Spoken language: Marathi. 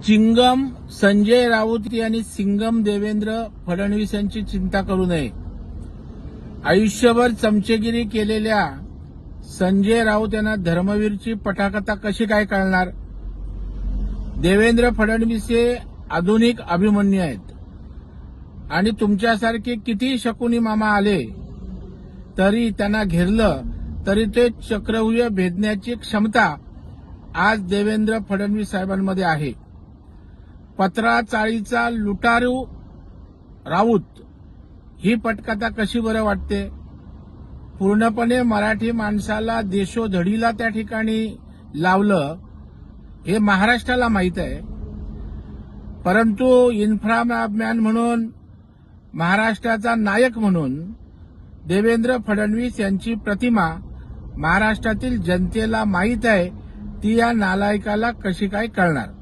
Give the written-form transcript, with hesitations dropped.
चिंगम संजय राऊत यांनी सिंगम देवेंद्र फडणवीस यांची चिंता करू नये। आयुष्यभर चमचेगिरी केलेल्या संजय राऊत यांना धर्मवीरची पटाकथा कशी काय कळणार। देवेंद्र फडणवीस हे आधुनिक अभिमन्यू आहेत आणि तुमच्यासारखे किती शकुनी मामा आले तरी त्यांना घेरलं तरी ते चक्रव्यूह भेदण्याची क्षमता आज देवेंद्र फडणवीस साहेबांमध्ये आहे। पत्रा चाळीचा लुटारू राऊत ही पटकथा कशी बरं वाटते। पूर्णपणे मराठी माणसाला देशोधडीला त्या ठिकाणी लावलं हे महाराष्ट्राला माहीत आहे, परंतु इन्फ्रामॅन म्हणून महाराष्ट्राचा नायक म्हणून देवेंद्र फडणवीस यांची प्रतिमा महाराष्ट्रातील जनतेला माहीत आहे, ती या नालायकाला कशी काय कळणार।